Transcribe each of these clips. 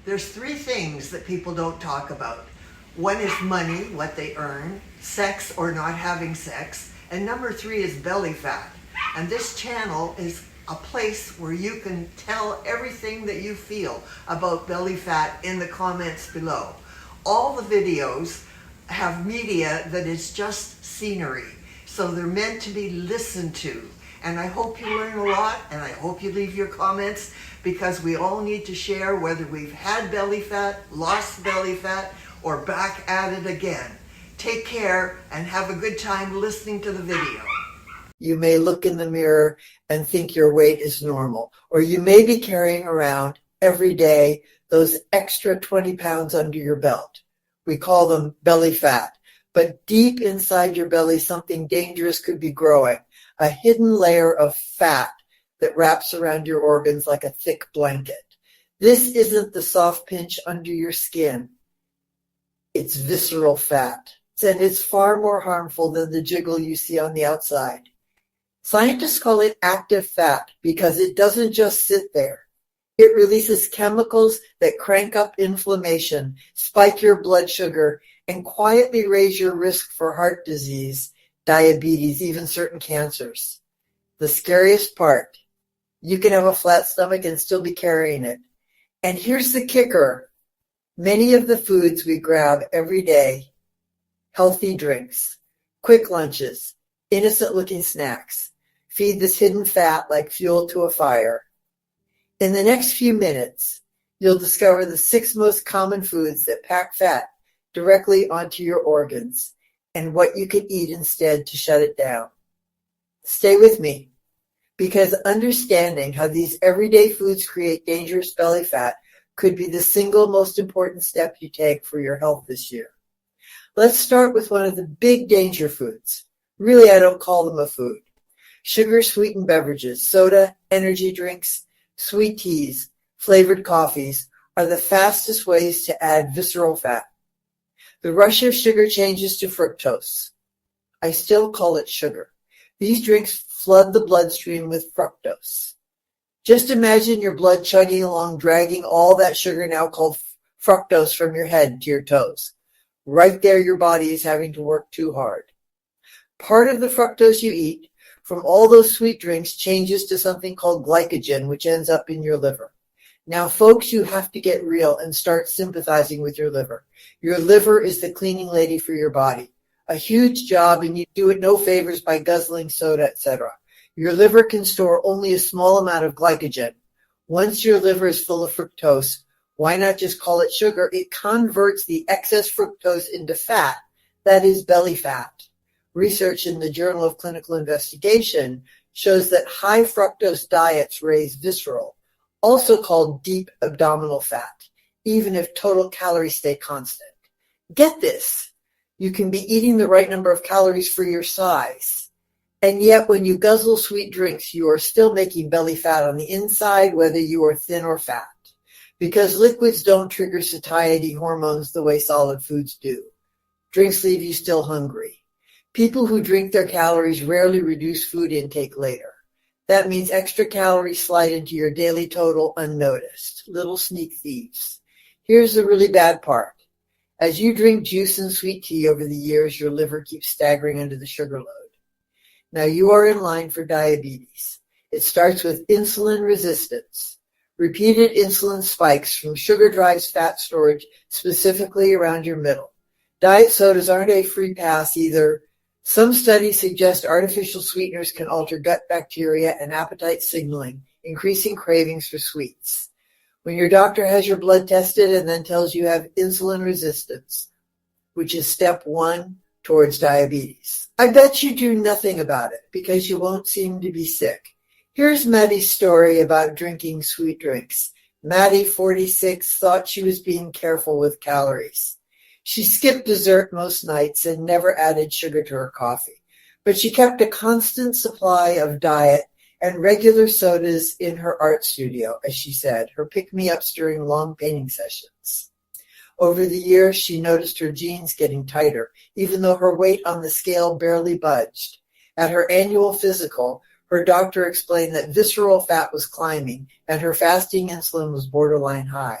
There's three things that people don't talk about. One is money, what they earn, sex or not having sex, and number three is belly fat. And this channel is a place where you can tell everything that you feel about belly fat in the comments below. All the videos have media that is just scenery, so they're meant to be listened to. And I hope you learn a lot, and I hope you leave your comments, because we all need to share whether we've had belly fat, lost belly fat, or back at it again. Take care and have a good time listening to the video. You may look in the mirror and think your weight is normal, or you may be carrying around every day those extra 20 pounds under your belt. We call them belly fat, but deep inside your belly something dangerous could be growing, a hidden layer of fat that wraps around your organs like a thick blanket. This isn't the soft pinch under your skin. It's visceral fat, and it's far more harmful than the jiggle you see on the outside. Scientists call it active fat because it doesn't just sit there. It releases chemicals that crank up inflammation, spike your blood sugar, and quietly raise your risk for heart disease, diabetes, even certain cancers. The scariest part, you can have a flat stomach and still be carrying it. And here's the kicker. Many of the foods we grab every day, healthy drinks, quick lunches, innocent-looking snacks, feed this hidden fat like fuel to a fire. In the next few minutes, you'll discover the 6 most common foods that pack fat directly onto your organs and what you can eat instead to shut it down. Stay with me, because understanding how these everyday foods create dangerous belly fat could be the single most important step you take for your health this year. Let's start with one of the big danger foods. Really, I don't call them a food. Sugar-sweetened beverages, soda, energy drinks, sweet teas, flavored coffees are the fastest ways to add visceral fat. The rush of sugar changes to fructose. I still call it sugar. These drinks flood the bloodstream with fructose. Just imagine your blood chugging along, dragging all that sugar now called fructose from your head to your toes. Right there, your body is having to work too hard. Part of the fructose you eat from all those sweet drinks changes to something called glycogen, which ends up in your liver. Now, folks, you have to get real and start sympathizing with your liver. Your liver is the cleaning lady for your body. A huge job, and you do it no favors by guzzling soda, etc. Your liver can store only a small amount of glycogen. Once your liver is full of fructose, why not just call it sugar? It converts the excess fructose into fat, that is belly fat. Research in the Journal of Clinical Investigation shows that high fructose diets raise visceral, also called deep abdominal fat, even if total calories stay constant. Get this, you can be eating the right number of calories for your size, and yet when you guzzle sweet drinks, you are still making belly fat on the inside, whether you are thin or fat, because liquids don't trigger satiety hormones the way solid foods do. Drinks leave you still hungry. People who drink their calories rarely reduce food intake later. That means extra calories slide into your daily total unnoticed. Little sneak thieves. Here's the really bad part. As you drink juice and sweet tea over the years, your liver keeps staggering under the sugar load. Now you are in line for diabetes. It starts with insulin resistance. Repeated insulin spikes from sugar drives fat storage, specifically around your middle. Diet sodas aren't a free pass either. Some studies suggest artificial sweeteners can alter gut bacteria and appetite signaling, increasing cravings for sweets. When your doctor has your blood tested and then tells you have insulin resistance, which is step 1 towards diabetes, I bet you do nothing about it because you won't seem to be sick. Here's Maddie's story about drinking sweet drinks. Maddie, 46, thought she was being careful with calories. She skipped dessert most nights and never added sugar to her coffee, but she kept a constant supply of diet and regular sodas in her art studio, as she said, her pick-me-ups during long painting sessions. Over the years, she noticed her jeans getting tighter, even though her weight on the scale barely budged. At her annual physical, her doctor explained that visceral fat was climbing and her fasting insulin was borderline high.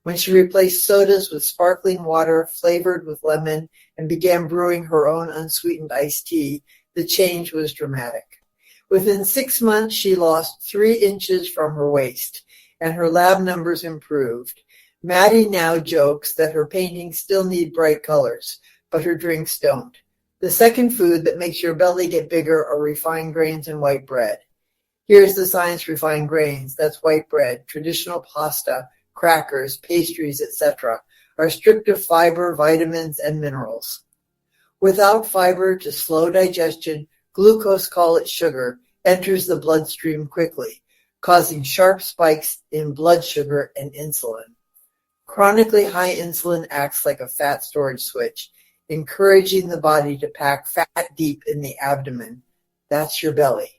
When she replaced sodas with sparkling water flavored with lemon and began brewing her own unsweetened iced tea, the change was dramatic. Within 6 months, she lost 3 inches from her waist, and her lab numbers improved. Maddie now jokes that her paintings still need bright colors, but her drinks don't. The second food that makes your belly get bigger are refined grains and white bread. Here's the science: refined grains, that's white bread, traditional pasta, crackers, pastries, etc., are stripped of fiber, vitamins, and minerals. Without fiber to slow digestion, glucose, call it sugar, enters the bloodstream quickly, causing sharp spikes in blood sugar and insulin. Chronically high insulin acts like a fat storage switch, encouraging the body to pack fat deep in the abdomen. That's your belly.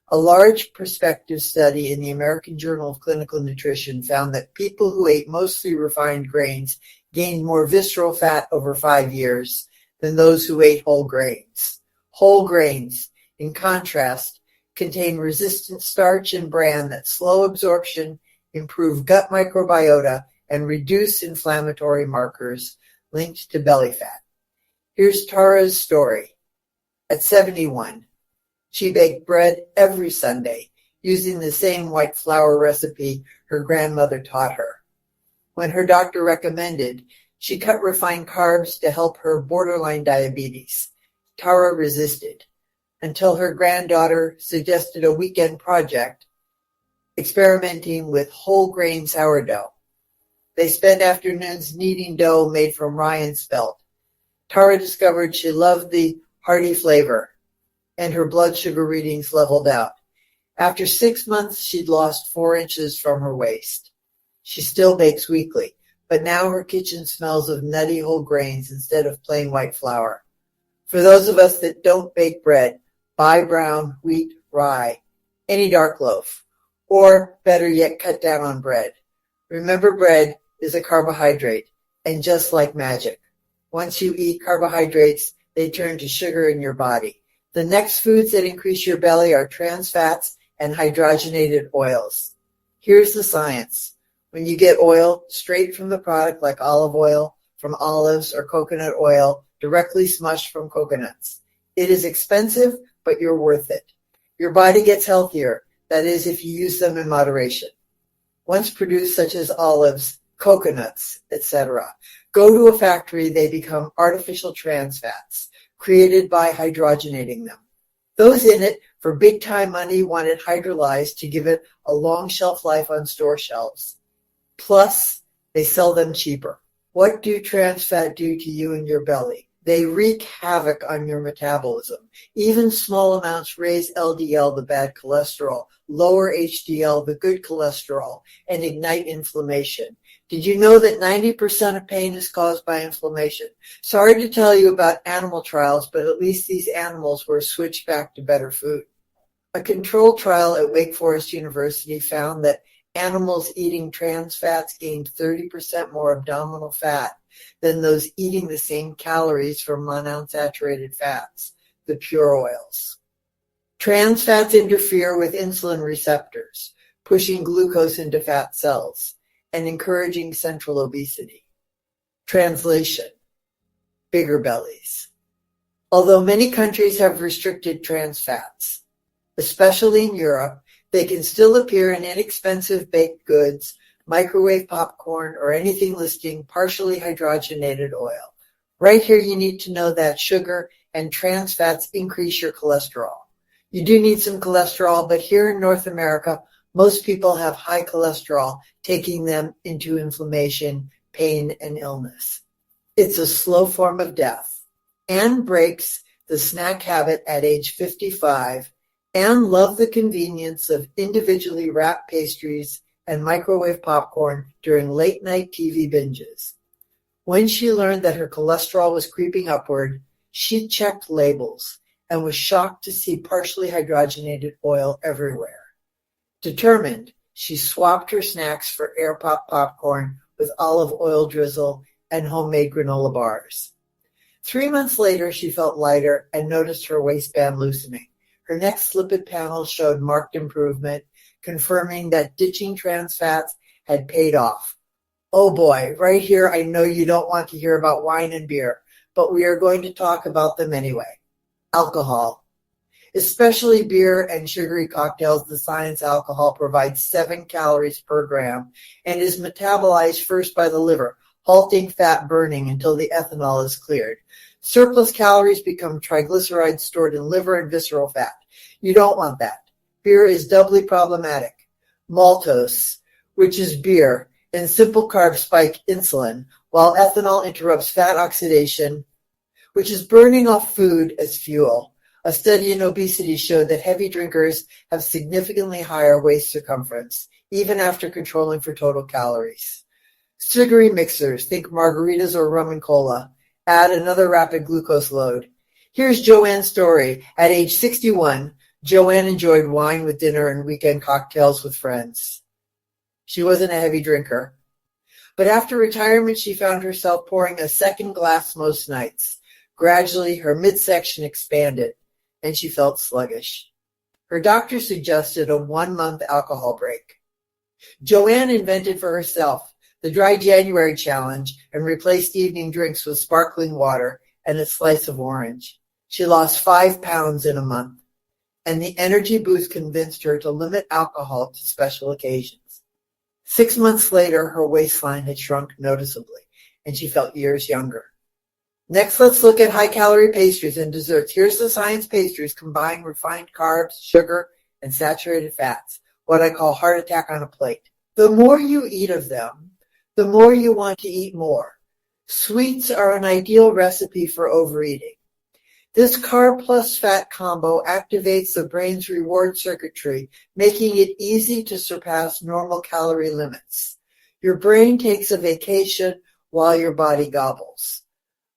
A large prospective study in the American Journal of Clinical Nutrition found that people who ate mostly refined grains gained more visceral fat over 5 years than those who ate whole grains. Whole grains, in contrast, contain resistant starch and bran that slow absorption, improve gut microbiota, and reduce inflammatory markers linked to belly fat. Here's Tara's story. At 71, she baked bread every Sunday using the same white flour recipe her grandmother taught her. When her doctor recommended, she cut refined carbs to help her borderline diabetes. Tara resisted until her granddaughter suggested a weekend project, experimenting with whole grain sourdough. They spent afternoons kneading dough made from rye and spelt. Tara discovered she loved the hearty flavor, and her blood sugar readings leveled out. After 6 months, she'd lost 4 inches from her waist. She still bakes weekly, but now her kitchen smells of nutty whole grains instead of plain white flour. For those of us that don't bake bread, buy brown, wheat, rye, any dark loaf, or better yet, cut down on bread. Remember, bread is a carbohydrate, and just like magic, once you eat carbohydrates, they turn to sugar in your body. The next foods that increase your belly are trans fats and hydrogenated oils. Here's the science. When you get oil straight from the product, like olive oil from olives or coconut oil directly smushed from coconuts, it is expensive, but you're worth it. Your body gets healthier, that is, if you use them in moderation. Once produced, such as olives, coconuts, etc., go to a factory, they become artificial trans fats, created by hydrogenating them. Those in it, for big-time money, want it hydrolyzed to give it a long shelf life on store shelves. Plus, they sell them cheaper. What do trans fat do to you and your belly? They wreak havoc on your metabolism. Even small amounts raise LDL, the bad cholesterol, lower HDL, the good cholesterol, and ignite inflammation. Did you know that 90% of pain is caused by inflammation? Sorry to tell you about animal trials, but at least these animals were switched back to better food. A controlled trial at Wake Forest University found that animals eating trans fats gained 30% more abdominal fat than those eating the same calories from monounsaturated fats, the pure oils. Trans fats interfere with insulin receptors, pushing glucose into fat cells and encouraging central obesity. Translation: bigger bellies. Although many countries have restricted trans fats, especially in Europe, they can still appear in inexpensive baked goods, microwave popcorn, or anything listing partially hydrogenated oil. Right here, you need to know that sugar and trans fats increase your cholesterol. You do need some cholesterol, but here in North America, most people have high cholesterol, taking them into inflammation, pain, and illness. It's a slow form of death. Anne breaks the snack habit at age 55 and loved the convenience of individually wrapped pastries and microwave popcorn during late-night TV binges. When she learned that her cholesterol was creeping upward, she checked labels and was shocked to see partially hydrogenated oil everywhere. Determined, she swapped her snacks for air pop popcorn with olive oil drizzle and homemade granola bars. 3 months later, she felt lighter and noticed her waistband loosening. Her next lipid panel showed marked improvement, confirming that ditching trans fats had paid off. Oh boy, right here I know you don't want to hear about wine and beer, but we are going to talk about them anyway. Alcohol. Especially beer and sugary cocktails, the science alcohol provides 7 calories per gram and is metabolized first by the liver, halting fat burning until the ethanol is cleared. Surplus calories become triglycerides stored in liver and visceral fat. You don't want that. Beer is doubly problematic. Maltose, which is beer, and simple carbs spike insulin, while ethanol interrupts fat oxidation, which is burning off food as fuel. A study in obesity showed that heavy drinkers have significantly higher waist circumference, even after controlling for total calories. Sugary mixers, think margaritas or rum and cola, add another rapid glucose load. Here's Joanne's story. At age 61, Joanne enjoyed wine with dinner and weekend cocktails with friends. She wasn't a heavy drinker. But after retirement, she found herself pouring a second glass most nights. Gradually, her midsection expanded, and she felt sluggish. Her doctor suggested a 1-month alcohol break. Joanne invented for herself the Dry January Challenge and replaced evening drinks with sparkling water and a slice of orange. She lost 5 pounds in a month, and the energy boost convinced her to limit alcohol to special occasions. 6 months later, her waistline had shrunk noticeably, and she felt years younger. Next, let's look at high-calorie pastries and desserts. Here's the science pastries combine refined carbs, sugar, and saturated fats, what I call heart attack on a plate. The more you eat of them, the more you want to eat more. Sweets are an ideal recipe for overeating. This carb plus fat combo activates the brain's reward circuitry, making it easy to surpass normal calorie limits. Your brain takes a vacation while your body gobbles.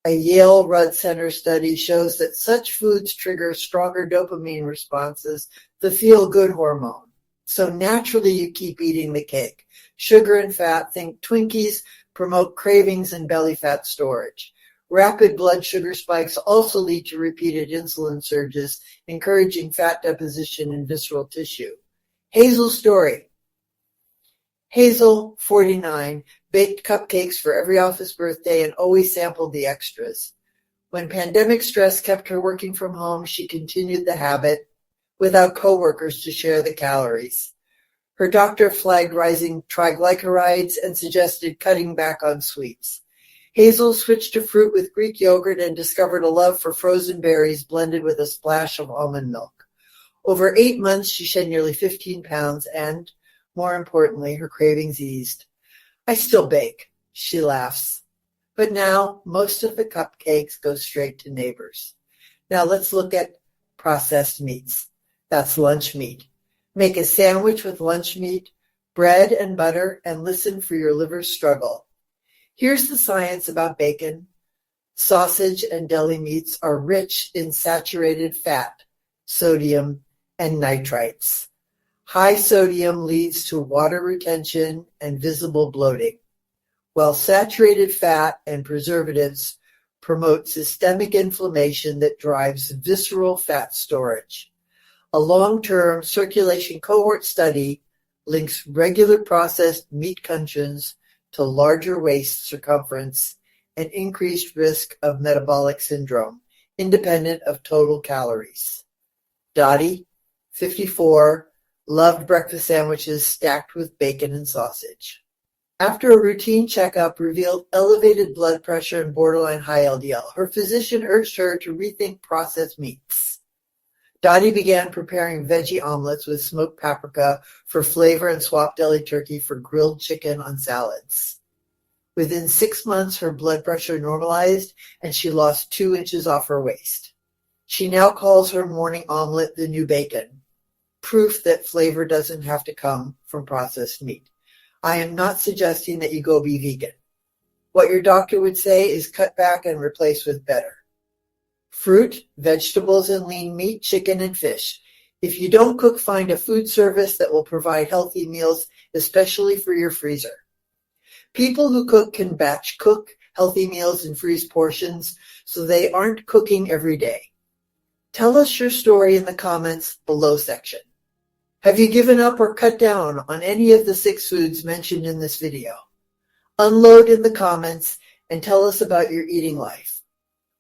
A Yale Rudd Center study shows that such foods trigger stronger dopamine responses, the feel-good hormone. So naturally you keep eating the cake. Sugar and fat, think Twinkies, promote cravings and belly fat storage. Rapid blood sugar spikes also lead to repeated insulin surges, encouraging fat deposition in visceral tissue. Hazel's story. Hazel, 49, baked cupcakes for every office birthday and always sampled the extras. When pandemic stress kept her working from home, she continued the habit without coworkers to share the calories. Her doctor flagged rising triglycerides and suggested cutting back on sweets. Hazel switched to fruit with Greek yogurt and discovered a love for frozen berries blended with a splash of almond milk. Over 8 months, she shed nearly 15 pounds and, more importantly, her cravings eased. I still bake, she laughs. But now, most of the cupcakes go straight to neighbors. Now let's look at processed meats. That's lunch meat. Make a sandwich with lunch meat, bread and butter, and listen for your liver's struggle. Here's the science about bacon. Sausage and deli meats are rich in saturated fat, sodium, and nitrites. High sodium leads to water retention and visible bloating, while saturated fat and preservatives promote systemic inflammation that drives visceral fat storage. A long-term circulation cohort study links regular processed meat consumption to larger waist circumference and increased risk of metabolic syndrome, independent of total calories. Dottie, 54, loved breakfast sandwiches stacked with bacon and sausage. After a routine checkup revealed elevated blood pressure and borderline high LDL, her physician urged her to rethink processed meats. Dottie began preparing veggie omelets with smoked paprika for flavor and swapped deli turkey for grilled chicken on salads. Within 6 months, her blood pressure normalized and she lost 2 inches off her waist. She now calls her morning omelet the new bacon, proof that flavor doesn't have to come from processed meat. I am not suggesting that you go be vegan. What your doctor would say is cut back and replace with better. Fruit, vegetables, and lean meat, chicken, and fish. If you don't cook, find a food service that will provide healthy meals, especially for your freezer. People who cook can batch cook healthy meals and freeze portions so they aren't cooking every day. Tell us your story in the comments below section. Have you given up or cut down on any of the 6 foods mentioned in this video? Unload in the comments and tell us about your eating life.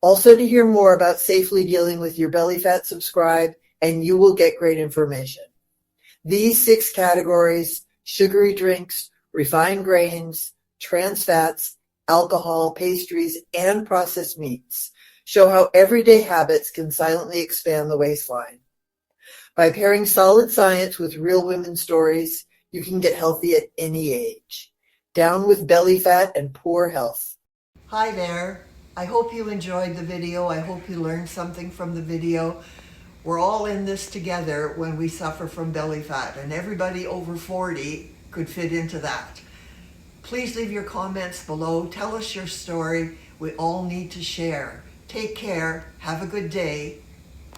Also, to hear more about safely dealing with your belly fat, subscribe and you will get great information. These 6 categories, sugary drinks, refined grains, trans fats, alcohol, pastries, and processed meats, show how everyday habits can silently expand the waistline. By pairing solid science with real women's stories, you can get healthy at any age. Down with belly fat and poor health. Hi there. I hope you enjoyed the video. I hope you learned something from the video. We're all in this together when we suffer from belly fat, and everybody over 40 could fit into that. Please leave your comments below. Tell us your story. We all need to share. Take care. Have a good day.